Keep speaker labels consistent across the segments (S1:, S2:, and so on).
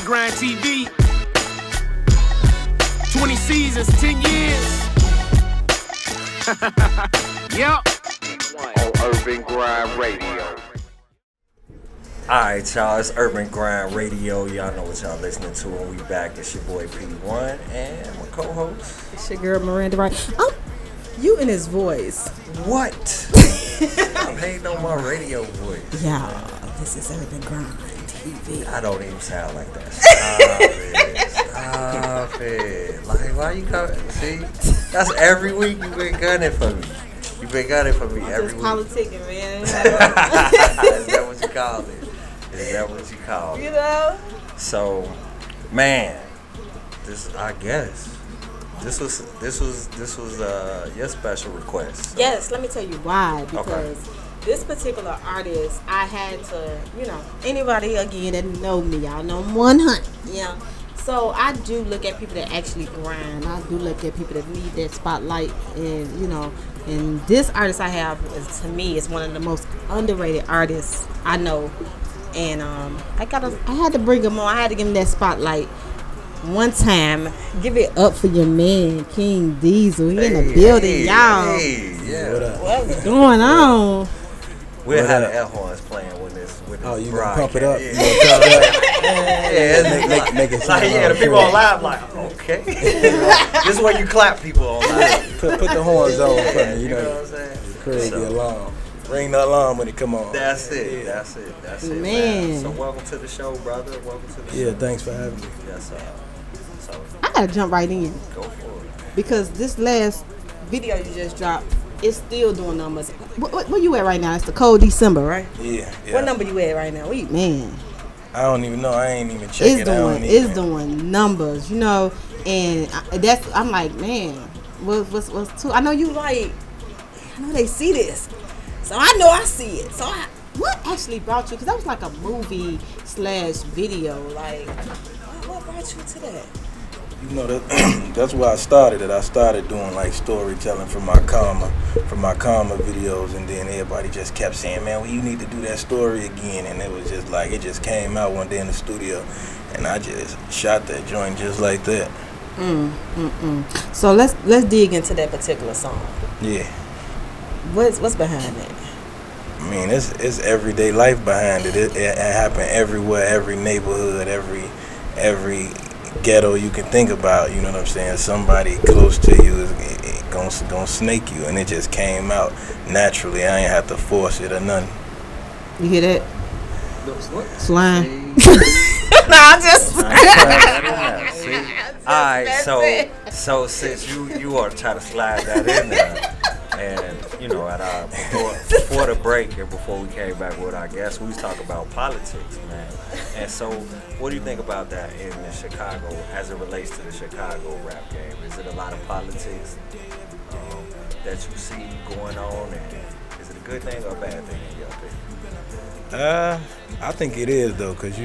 S1: Grind TV. 20 seasons, 10 years. Yep.
S2: On Urban Grind Radio.
S3: Alright, y'all, it's Urban Grind Radio. Y'all know what y'all listening to, and we back. It's your boy P1 and my co-host.
S4: It's your girl Miranda, right? Oh, you and his voice.
S3: What? I'm hating on my radio voice.
S4: Yeah, this is Urban Grind TV.
S3: I don't even sound like that. Stop it. Like, why you coming? See? That's every week you've been gunning for me. You've been gunning for me every week.
S4: Politicking, man.
S3: Is that what you call it? Is that what you call it?
S4: You know?
S3: So, man, I guess this was your special request. So.
S4: Yes, let me tell you why. Because this particular artist, I had to, anybody again that know me, y'all know I'm 100. Yeah. So I do look at people that actually grind. I do look at people that need that spotlight, and and this artist I have to me is one of the most underrated artists I know. And I had to bring him on. I had to give him that spotlight one time. Give it up for your man, King Deazel. He in the building, y'all.
S3: Yeah.
S4: What's going on?
S3: We'll have the air horns playing with this.
S5: Oh, you gonna pump it up?
S3: Yeah,
S5: make it sound
S3: the people on live like, okay. This is where you clap people on live.
S5: Put the horns on for me,
S3: you know what I'm saying?
S5: Crazy alarm. Ring the alarm when it come on.
S3: That's it. That's it, man. So welcome to the show, brother. Welcome to the show.
S5: Yeah, thanks for having me.
S3: Yes, so
S4: I gotta jump right in.
S3: Go for it.
S4: Because this last video you just dropped, it's still doing numbers. Where you at right now? It's the cold December, right?
S5: Yeah.
S4: What number you at right now? Man.
S5: I don't even know. I ain't even checking.
S4: It's doing numbers, and I'm like, man, what's too? I know you like. I know they see this, so I know I see it. So what actually brought you? Because that was like a movie / video. Like, what brought you to that?
S5: That's where I started it. I started doing like storytelling for my karma videos, and then everybody just kept saying, man, well, you need to do that story again. And it was just like, it just came out one day in the studio, and I just shot that joint just like that.
S4: So let's dig into that particular song.
S5: Yeah.
S4: What's behind it?
S5: I mean, it's everyday life behind it. It happened everywhere, every neighborhood, every ghetto you can think about. You know what I'm saying? Somebody close to you is gonna snake you, and it just came out naturally. I ain't have to force it or nothing.
S4: You hear that? Slime.
S3: I'm just. Alright, so since you are trying to slide that in there, and at before the break and before we came back with our guests, we was talking about politics, man. And so, what do you think about that in Chicago as it relates to the Chicago rap game? Is it a lot of politics that you see going on, and is it a good thing or a bad thing in your opinion?
S5: I think it is though, cause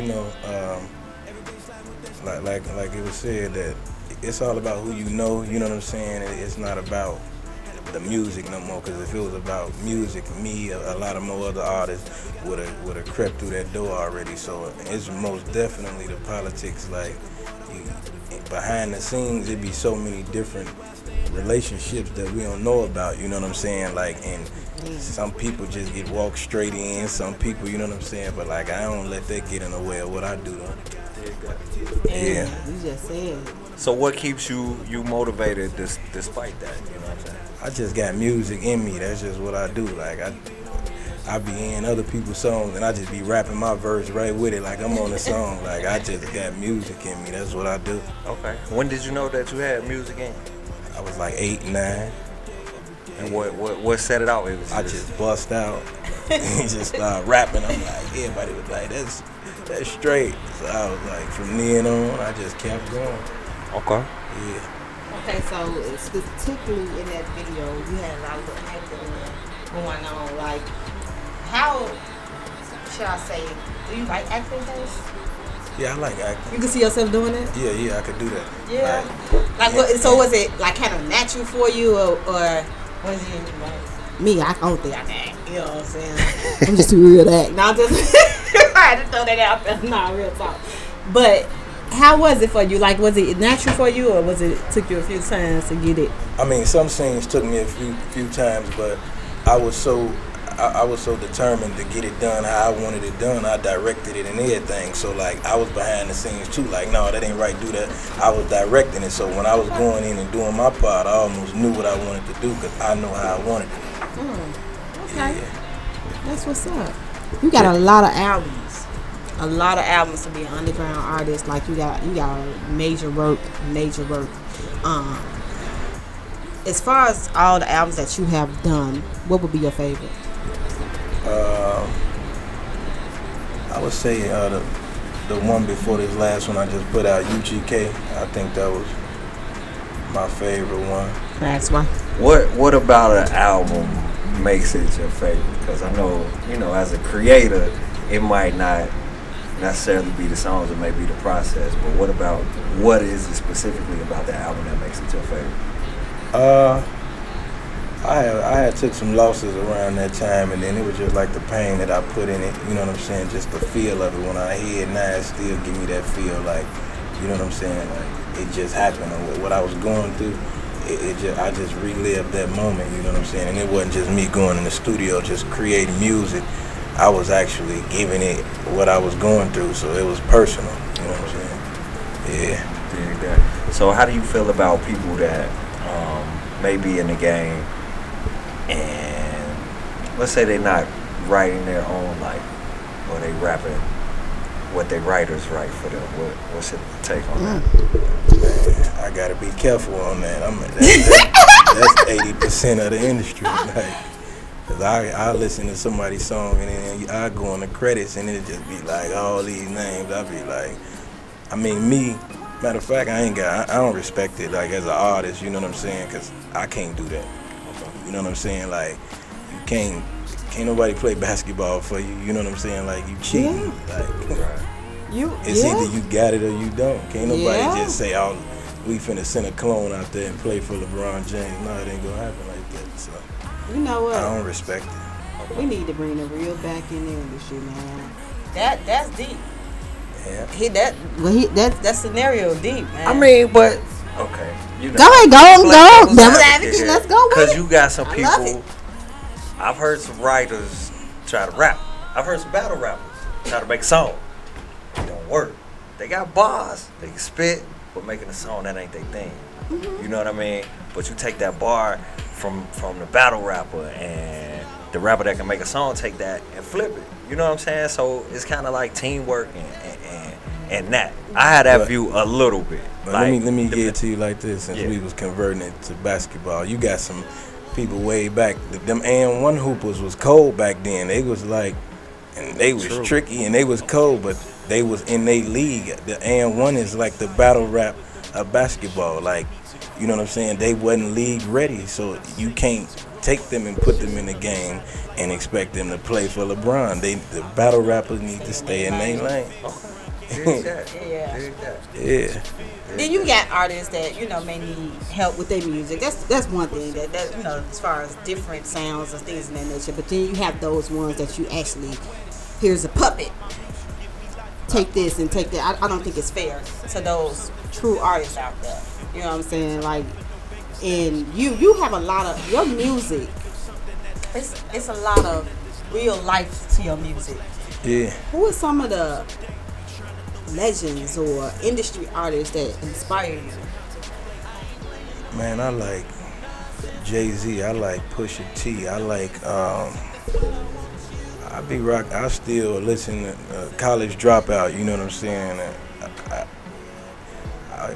S5: like it was said that it's all about who you know. You know what I'm saying? It's not about the music no more, because if it was about music, a lot of more other artists would have crept through that door already. So it's most definitely the politics. Like behind the scenes, it'd be so many different relationships that we don't know about. You know what I'm saying? Like, and some people just get walked straight in. Some people, you know what I'm saying? But like, I don't let that get in the way of what I do though.
S4: Yeah. You just said.
S3: So what keeps you motivated despite that? You know what I'm saying?
S5: I just got music in me. That's just what I do. Like I be hearing other people's songs and I just be rapping my verse right with it, like I'm on the song. Like I just got music in me. That's what I do.
S3: Okay. When did you know that you had music in you?
S5: I was like 8, 9.
S3: And what set it out?
S5: I just bust out and just started rapping. I'm like, everybody was like, that's straight. So I was like, from then on, I just kept going.
S3: Okay.
S5: Yeah.
S4: Okay, so specifically in that video, you had a lot of acting going on. Like, how should I say? Do you like acting, guys?
S5: Yeah, I like acting.
S4: You can see yourself doing it?
S5: Yeah, I could do that.
S4: Yeah. So was it like kind of natural for you, or was it like me? I don't think I can act. You know what I'm saying? I'm just too real to act. Now, I had to throw that out there. Nah, real talk. But How was it for you? Like, was it natural for you, or was it took you a few times to get it?
S5: I mean, some scenes took me a few times, but I was so determined to get it done how I wanted it done. I directed it and everything. So like, I was behind the scenes too. Like, no, that ain't right. Do that. I was directing it. So when I was going in and doing my part, I almost knew what I wanted to do because I know how I wanted it.
S4: Okay, that's what's up. You got a lot of albums. A lot of albums to be an underground artist. Like you got major work. As far as all the albums that you have done, what would be your favorite?
S5: I would say the one before this last one I just put out, UGK. I think that was my favorite one.
S4: That's one.
S3: What about an album makes it your favorite? Because I know, as a creator, it might not necessarily be the songs, it may be the process. But what is it specifically about the album that makes it your favorite?
S5: I had took some losses around that time, and then it was just like the pain that I put in it. You know what I'm saying? Just the feel of it when I hear it now, it still give me that feel. Like, you know what I'm saying? Like it just happened, or what I was going through. I just relived that moment. You know what I'm saying? And it wasn't just me going in the studio just creating music. I was actually giving it what I was going through, so it was personal. You know what I'm saying? Yeah.
S3: So how do you feel about people that may be in the game and let's say they're not writing their own, like, or they rapping what their writers write for them? What's your take on that?
S5: Man, I gotta be careful on that. That's 80% of the industry. Like, cause I listen to somebody's song and then I go on the credits and it just be like all these names. I be like, I mean, me. Matter of fact, I don't respect it like as an artist. You know what I'm saying? Cause I can't do that. You know what I'm saying? Like, you can't nobody play basketball for you. You know what I'm saying? Like, you cheating. Like, it's either you got it or you don't. Can't nobody just say, "Oh, we finna send a clone out there and play for LeBron James." No, it ain't gonna happen like that. So,
S4: you know what?
S5: I don't respect it.
S4: We need to bring the real back in the industry, man. That's deep.
S5: Yeah.
S4: That scenario deep, man.
S3: I mean, but okay.
S4: Go ahead, go. Devil's advocate, let's go.
S3: Because you got some people. I've heard some writers try to rap. I've heard some battle rappers try to make a song. It don't work. They got bars. They can spit, but making a song, that ain't their thing. You know what I mean? But you take that bar from the battle rapper, and the rapper that can make a song take that and flip it. You know what I'm saying? So it's kind of like teamwork and that. I had that view a little bit.
S5: Like, let me get it to you like this. Since we was converting it to basketball, you got some people way back. Them AN1 hoopers was cold back then. They was like, and they was tricky and they was cold, but they was in their league. The AN1 is like the battle rap of basketball. Like, you know what I'm saying? They wasn't league ready, so you can't take them and put them in the game and expect them to play for LeBron. The battle rappers need to stay in their lane. Yeah.
S4: Then you got artists that may need help with their music. That's one thing that as far as different sounds and things of that nature. But then you have those ones that you actually, here's a puppet, take this and take that. I don't think it's fair to those true artists out there. You know what I'm saying? Like, and you have a lot of your music. It's a lot of real life to your music.
S5: Yeah.
S4: Who are some of the legends or industry artists that inspire you?
S5: Man, I like Jay-Z. I like Pusha T. I like I still listen to College Dropout. You know what I'm saying?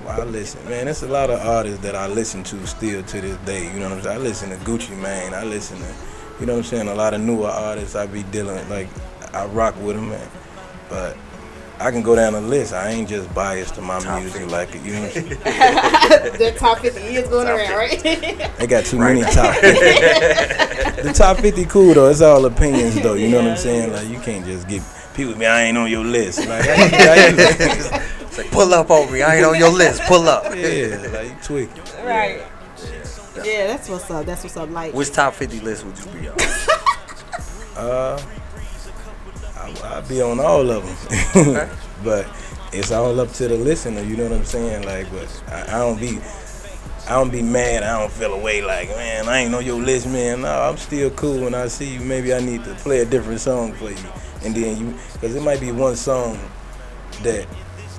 S5: I listen, man. There's a lot of artists that I listen to still to this day. You know what I'm saying? I listen to Gucci Mane. I listen to, you know what I'm saying, a lot of newer artists. I be dealing, like, I rock with them, man. But I can go down the list. I ain't just biased to my music, 50. Like, you know what I'm saying?
S4: The top 50 is going around, right?
S5: They got too many top 50. The top 50 cool, though. It's all opinions, though. You know what I'm saying? Like, you can't just get people, man, I ain't on your list. Like,
S3: it's like, pull up on me. I ain't on your list. Pull up.
S5: Yeah, like, you tweaking.
S4: Right. Yeah, that's what's up. That's what's up. Like,
S3: which top 50 list would you be on?
S5: I'll be on all of them. Okay. But it's all up to the listener. You know what I'm saying? Like, but I don't be mad. I don't feel away like, man, I ain't know your list, man. No, I'm still cool. When I see you, maybe I need to play a different song for you, and then because it might be one song that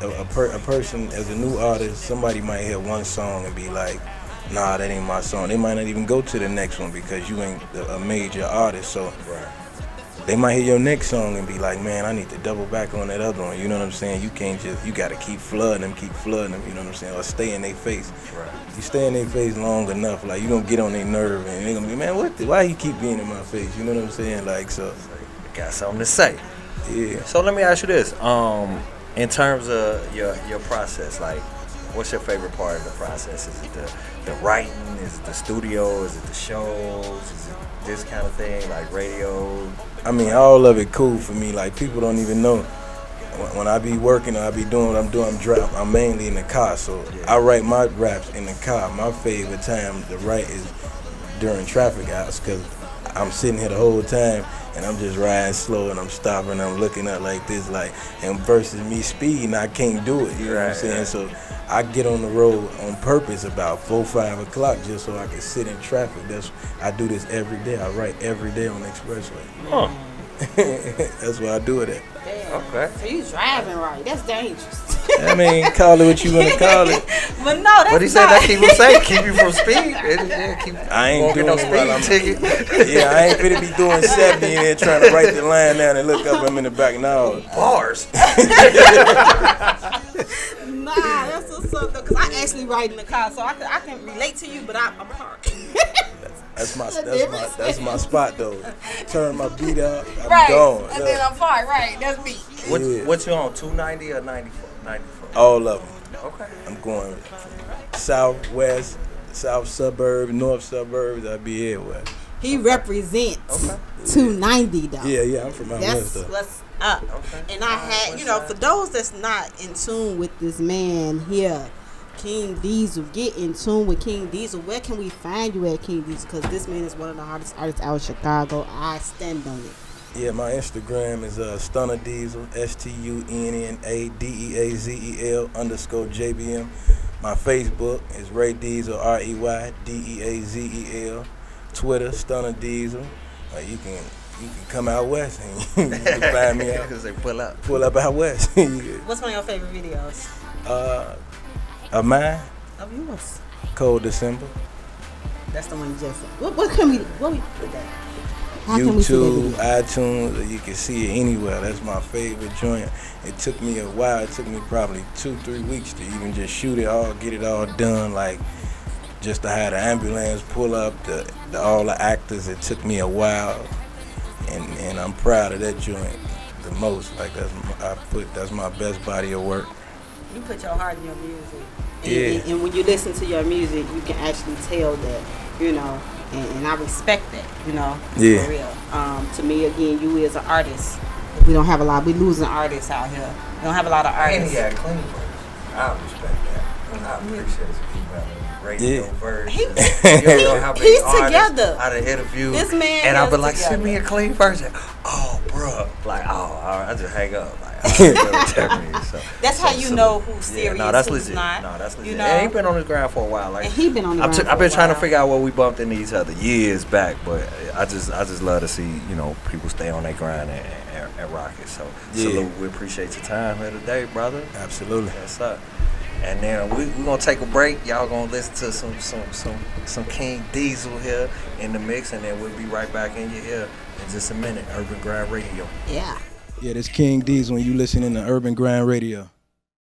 S5: a person as a new artist, somebody might hear one song and be like, nah, that ain't my song. They might not even go to the next one because you ain't a major artist. So they might hear your next song and be like, man, I need to double back on that other one. You know what I'm saying? You can't you got to keep flooding them, you know what I'm saying? Or stay in their face. You stay in their face long enough, like, you going to get on their nerve and they're going to be, man, why you keep being in my face? You know what I'm saying? Like, so.
S3: Got something to say.
S5: Yeah.
S3: So let me ask you this. In terms of your process, like, what's your favorite part of the process? Is it the writing? Is it the studio? Is it the shows? Is it this kind of thing, like radio?
S5: I mean, all of it cool for me. Like, people don't even know. When I be working or I be doing what I'm doing, I'm mainly in the car. So I write my raps in the car. My favorite time to write is during traffic hours because I'm sitting here the whole time and I'm just riding slow and I'm stopping, I'm looking up like this, like, and versus me speeding, I can't do it, you know what I'm saying? So I get on the road on purpose about 4, 5 o'clock just so I can sit in traffic. I do this every day. I write every day on the expressway.
S3: Huh.
S5: That's why I do it at.
S4: Damn.
S3: Okay.
S4: So you driving right? That's dangerous.
S5: I mean, call it what you want to call it.
S4: But no, that's
S3: What he said, that keep him safe, keep you from speed.
S5: I ain't doing
S3: no
S5: it while
S3: speeding
S5: I'm
S3: ticket.
S5: Yeah, I ain't finna be doing 70 in there trying to write the line down and look up. I'm in the back now.
S3: Bars.
S4: Nah, that's what's up though. Cause I actually ride in the car, so I can relate to you, but I'm parked.
S5: That's my spot though. Turn my beat up, I'm
S4: right.
S5: gone.
S4: And then I'm parked. Right, that's me.
S3: What you on? 290 or 94?
S5: All of them.
S3: Okay.
S5: I'm going southwest, south suburb, north suburbs. I be everywhere.
S4: He represents 290 though.
S5: Yeah, I'm from out west though.
S4: That's what's up.
S3: Okay.
S4: And I had, for those that's not in tune with this man here, King Deazel, get in tune with King Deazel. Where can we find you at, King Deazel? Because this man is one of the hardest artists out of Chicago. I stand on it.
S5: Yeah, my Instagram is Stunner Deazel, STUNNADEAZEL_JBM. My Facebook is Ray Deazel, REYDEAZEL. Twitter, Stunner Deazel. You can come out west and you can find me out.
S3: Say pull up
S5: out west.
S4: What's one of your favorite videos?
S5: Of mine?
S4: Of yours.
S5: Cold December.
S4: That's the one you just said. What we put that?
S5: YouTube, iTunes, you can see it anywhere. That's my favorite joint. It took me a while. It took me probably 2-3 weeks to even just shoot it all, get it all done. Like, just to have the ambulance pull up, all the actors. It took me a while, and I'm proud of that joint the most. Like, that's my best body of work.
S4: You put your heart in your music.
S5: And
S4: when you listen to your music, you can actually tell that, and I respect that,
S5: Yeah.
S4: for real. To me, again, you as an artist, we don't have a lot. We losing artists out here. We don't have a lot of artists.
S3: And he had clean verse. I respect that. I appreciate it. Radio verse.
S4: He's together.
S3: Out of interview.
S4: This man
S3: and I'll be
S4: is
S3: like,
S4: together.
S3: send me a clean verse. Oh, bro. Like, I just hang up. Like,
S4: that's how you know who's serious,
S3: no, that's
S4: who's
S3: legit.
S4: not.
S3: No, that's legit. And he been on his ground for a while. Like,
S4: and he been on the ground.
S3: I've been trying to figure out what we bumped into each other years back, but I just love to see people stay on their grind and rock it. So salute. We appreciate your time here today, brother.
S5: Absolutely.
S3: That's up. And then we're gonna take a break. Y'all gonna listen to some King Deazel here in the mix, and then we'll be right back in your ear in just a minute. Urban Grind Radio.
S4: Yeah.
S5: Yeah, this King Deazel when you listening to Urban Grind Radio.